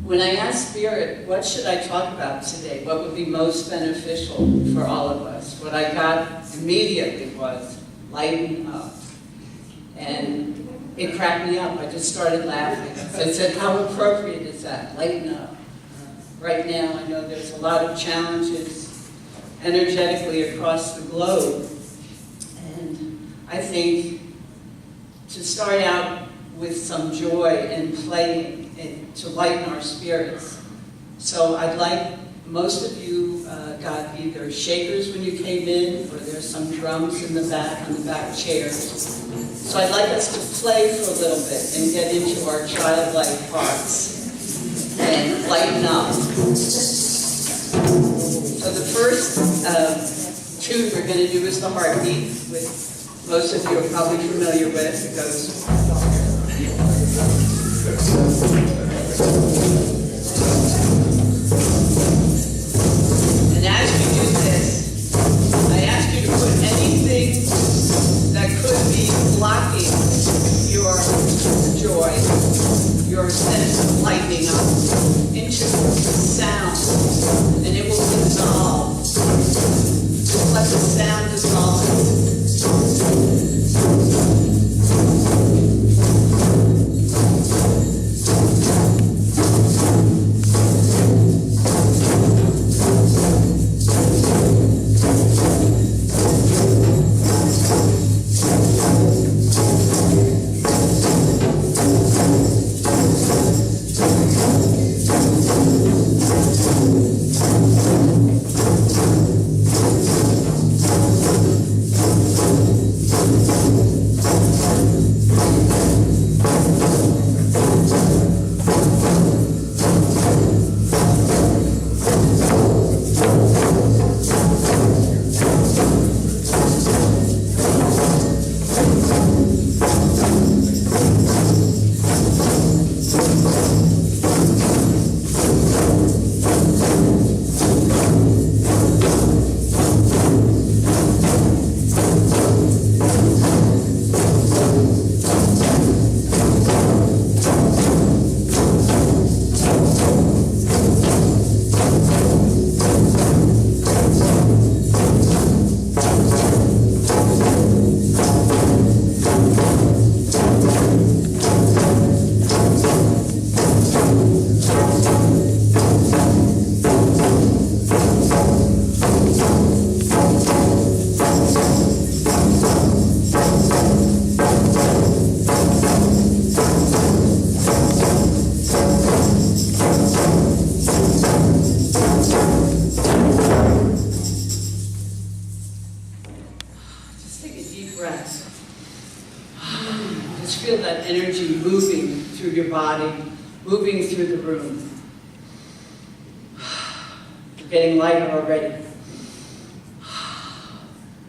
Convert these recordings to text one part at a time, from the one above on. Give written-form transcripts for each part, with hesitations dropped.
When I asked Spirit, what should I talk about today? What would be most beneficial for all of us? What I got immediately was, lighten up. And it cracked me up. I just started laughing. So I said, how appropriate is that? Lighten up. Right now, I know there's a lot of challenges energetically across the globe. And I think to start out with some joy and playing and to lighten our spirits. So I'd like, most of you got either shakers when you came in, or there's some drums in the back, on the back chairs. So I'd like us to play for a little bit and get into our childlike hearts and lighten up. So the first tune we're going to do is the heartbeat, which most of you are probably familiar with. It goes. And as you do this, I ask you to put anything that could be blocking your joy, your sense of lightening up, into sound, and it will dissolve. Just let the sound dissolve. Moving through the room. We're getting lighter already.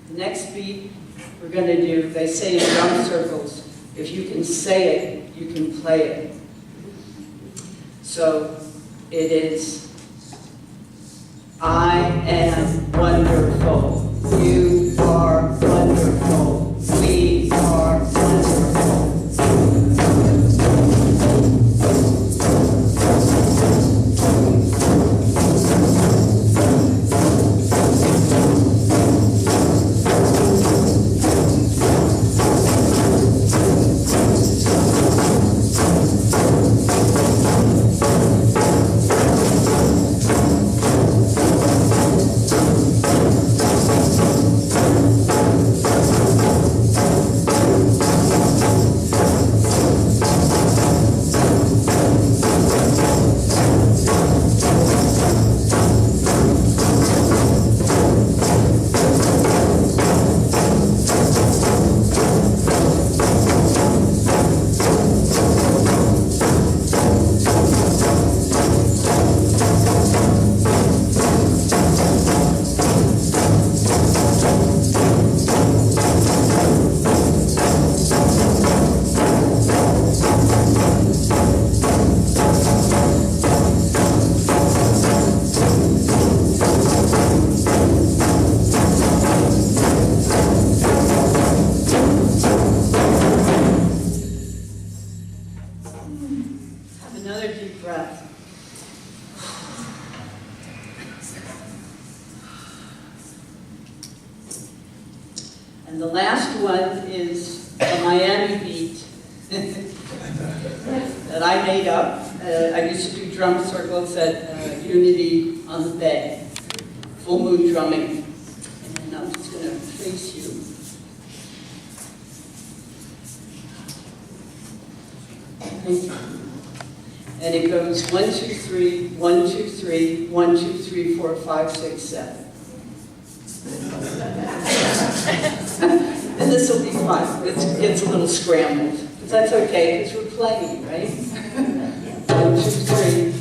The next beat we're going to do, they say in drum circles, if you can say it, you can play it. So it is, I am wonderful. You are wonderful. We are wonderful. And the last one is a Miami beat that I made up. I used to do drum circles at Unity on the Bay, full moon drumming. And I'm just going to face you. And it goes 1, 2, 3, 1, 2, 3, 1, 2, 3, 4, 5, 6, 7. And this will be fun. It's a little scrambled. But that's okay, because we're playing, right? 1, 2, 3.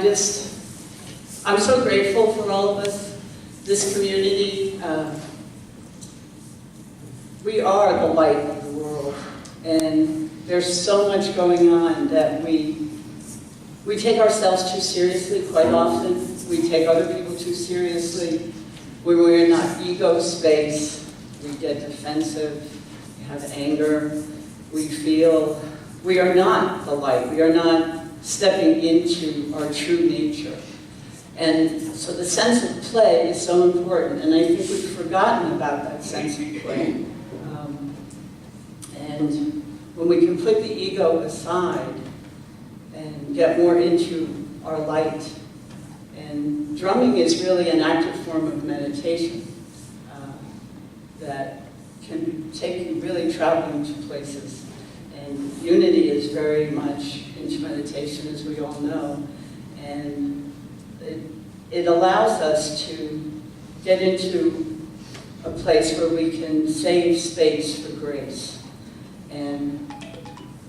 'cause I'm so grateful for all of us, this community. We are the light of the world, and there's so much going on that we take ourselves too seriously quite often. We take other people too seriously. When we're in that ego space, we get defensive, we have anger, we feel we are not the light, we are not stepping into our true nature. And so the sense of play is so important, and I think we've forgotten about that sense of play. And when we can put the ego aside and get more into our light, and drumming is really an active form of meditation that can take you really traveling to places. And unity is very much into meditation, as we all know. And it allows us to get into a place where we can save space for grace. And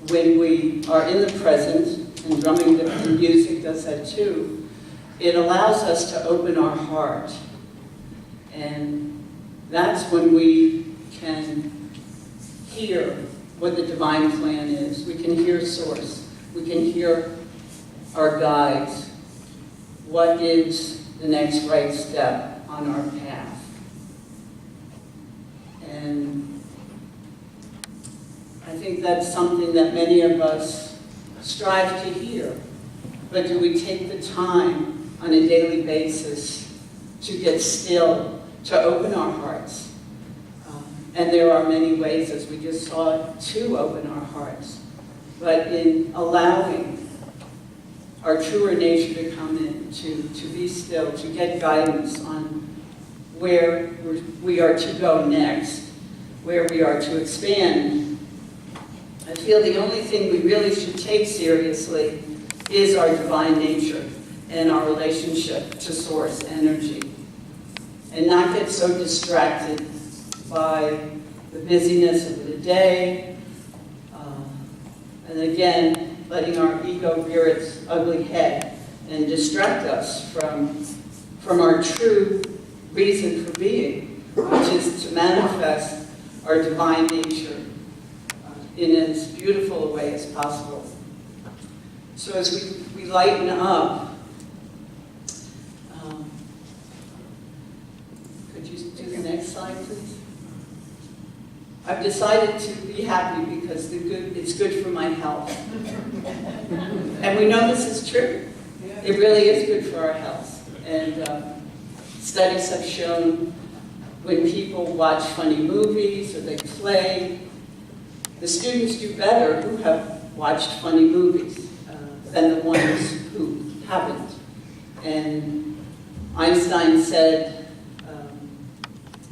when we are in the present, and drumming and music does that too, it allows us to open our heart. And that's when we can hear what the divine plan is. We can hear Source. We can hear our guides. What is the next right step on our path? And I think that's something that many of us strive to hear, but do we take the time on a daily basis to get still, to open our hearts? And there are many ways, as we just saw, to open our hearts. But in allowing our truer nature to come in, to be still, to get guidance on where we are to go next, where we are to expand, I feel the only thing we really should take seriously is our divine nature and our relationship to source energy, and not get so distracted by the busyness of the day, and again, letting our ego rear its ugly head and distract us from our true reason for being, which is to manifest our divine nature in as beautiful a way as possible. So as we lighten up, could you do the next slide, please? I've decided to be happy because it's good for my health. And we know this is true. It really is good for our health. And studies have shown when people watch funny movies or they play, the students do better who have watched funny movies than the ones who haven't. And Einstein said,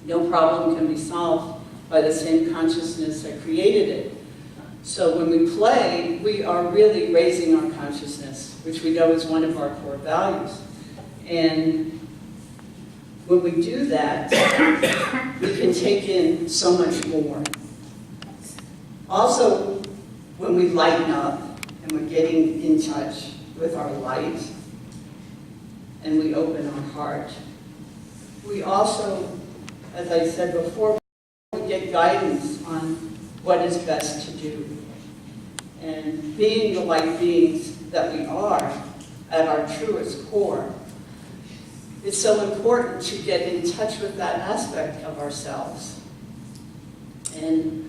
no problem can be solved by the same consciousness that created it. So when we play, we are really raising our consciousness, which we know is one of our core values. And when we do that, we can take in so much more. Also, when we lighten up and we're getting in touch with our light and we open our heart, we also, as I said before, get guidance on what is best to do. And being the light beings that we are at our truest core, it's so important to get in touch with that aspect of ourselves. And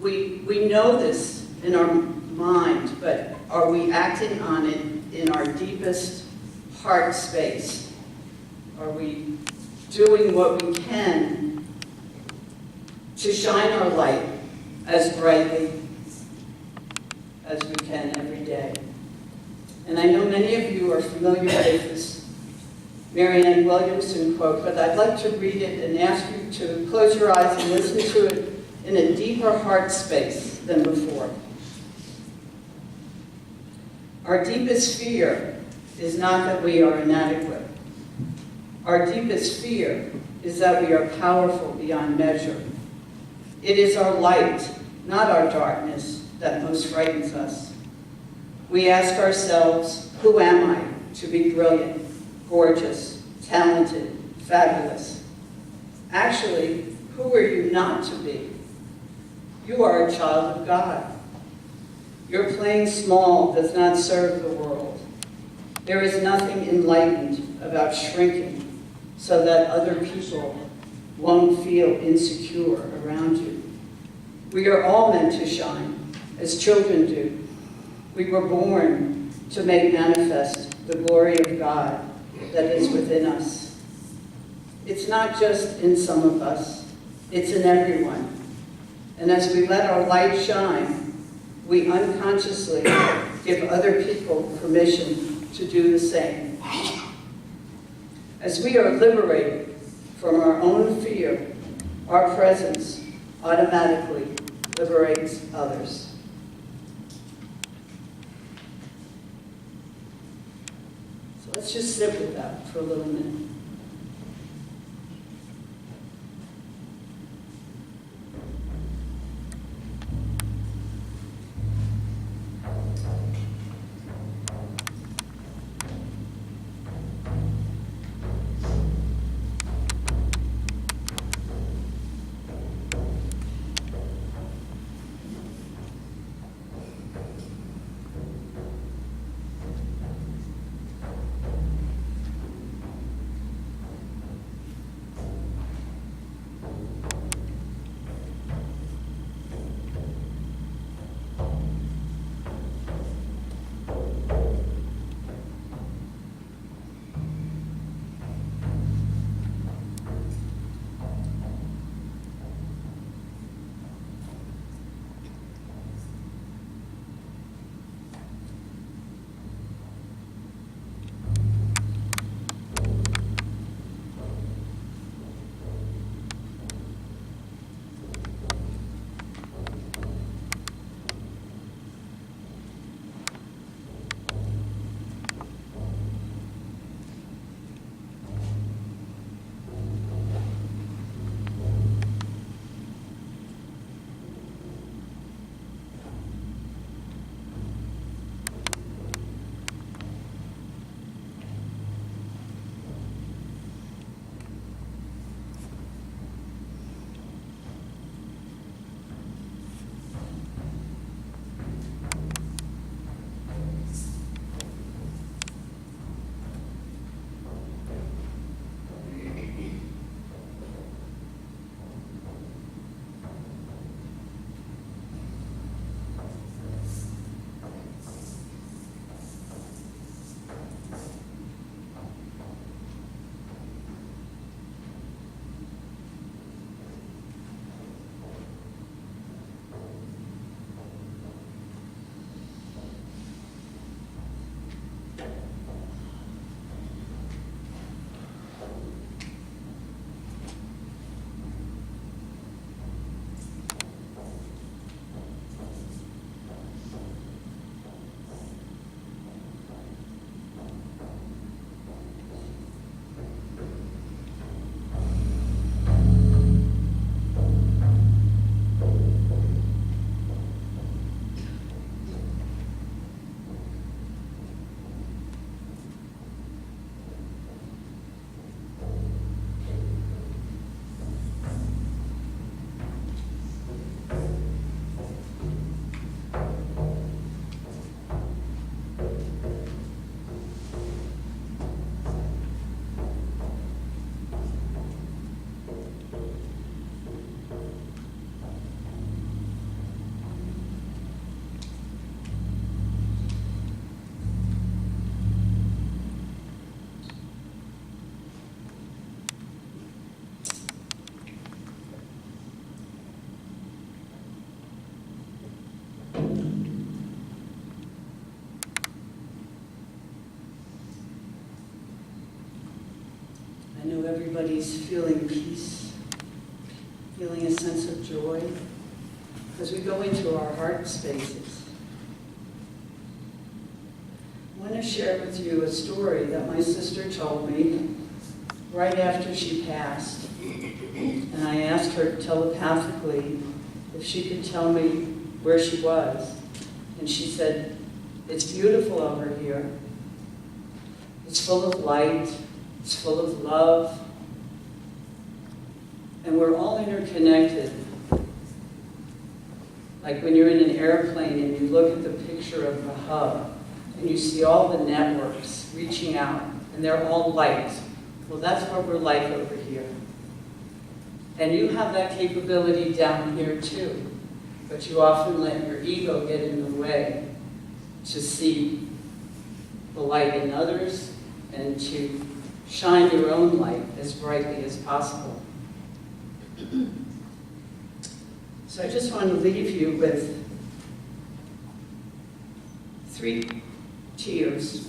we know this in our mind, but are we acting on it in our deepest heart space? Are we doing what we can to shine our light as brightly as we can every day? And I know many of you are familiar with this Marianne Williamson quote, but I'd like to read it and ask you to close your eyes and listen to it in a deeper heart space than before. Our deepest fear is not that we are inadequate. Our deepest fear is that we are powerful beyond measure. It is our light, not our darkness, that most frightens us. We ask ourselves, who am I to be brilliant, gorgeous, talented, fabulous? Actually, who are you not to be? You are a child of God. Your playing small does not serve the world. There is nothing enlightened about shrinking so that other people won't feel insecure around you. We are all meant to shine, as children do. We were born to make manifest the glory of God that is within us. It's not just in some of us, it's in everyone. And as we let our light shine, we unconsciously give other people permission to do the same. As we are liberated from our own fear, our presence automatically liberates others. So let's just sit with that for a little minute. everybody's feeling peace, feeling a sense of joy, as we go into our heart spaces. I want to share with you a story that my sister told me right after she passed. And I asked her telepathically if she could tell me where she was. And she said, "It's beautiful over here. It's full of light. It's full of love. And we're all interconnected. Like when you're in an airplane and you look at the picture of the hub and you see all the networks reaching out and they're all light. Well, that's what we're like over here. And you have that capability down here too, but you often let your ego get in the way to see the light in others and to shine your own light as brightly as possible. So I just want to leave you with 3 tears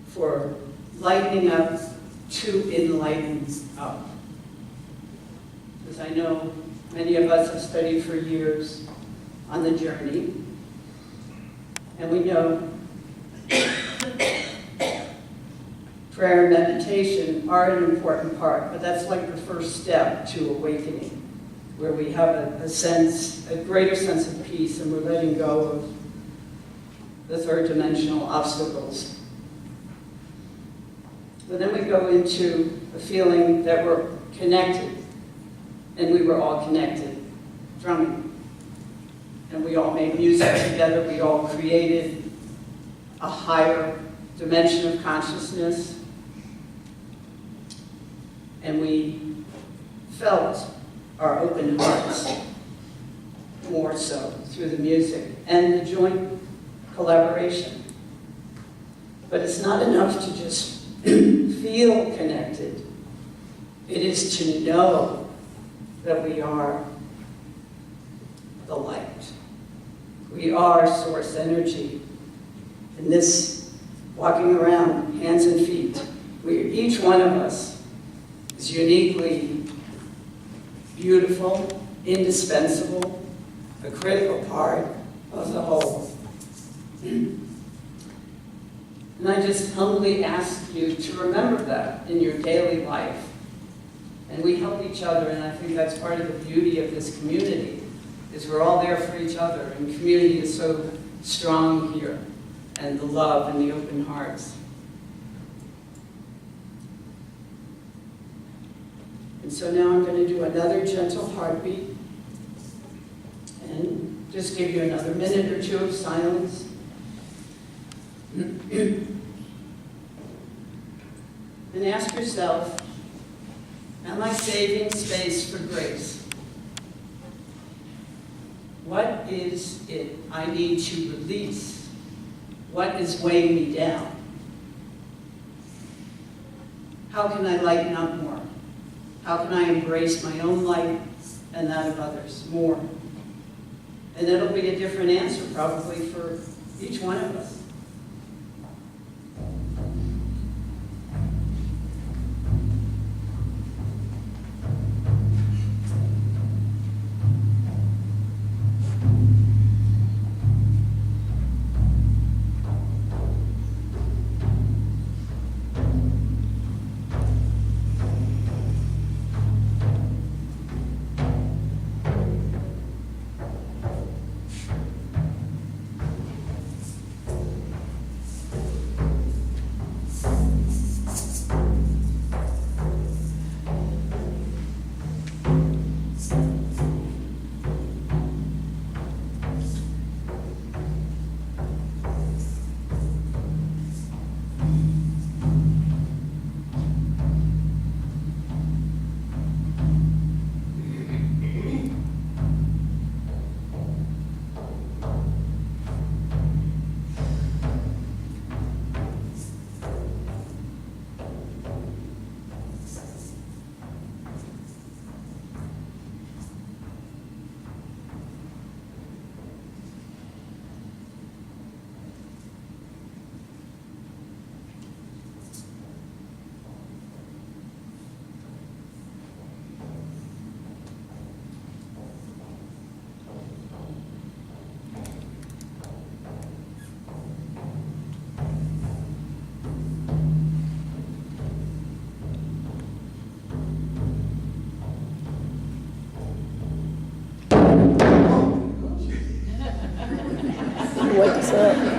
for lightening up to enlighten up. Because I know many of us have studied for years on the journey, and we know prayer and meditation are an important part, but that's like the first step to awakening, where we have a greater sense of peace, and we're letting go of the third dimensional obstacles. But then we go into a feeling that we're connected, and we were all connected, drumming. And we all made music together, we all created a higher dimension of consciousness, and we felt our open hearts more so through the music and the joint collaboration. But it's not enough to just feel connected. It is to know that we are the light. We are source energy. And this walking around, hands and feet, each one of us is uniquely beautiful, indispensable, a critical part of the whole. And I just humbly ask you to remember that in your daily life. And we help each other, and I think that's part of the beauty of this community, is we're all there for each other, and community is so strong here, and the love and the open hearts. And so now I'm going to do another gentle heartbeat, and just give you another minute or 2 of silence. And ask yourself, am I saving space for grace? What is it I need to release? What is weighing me down? How can I lighten up more? How can I embrace my own light and that of others more? And that'll be a different answer probably for each one of us. So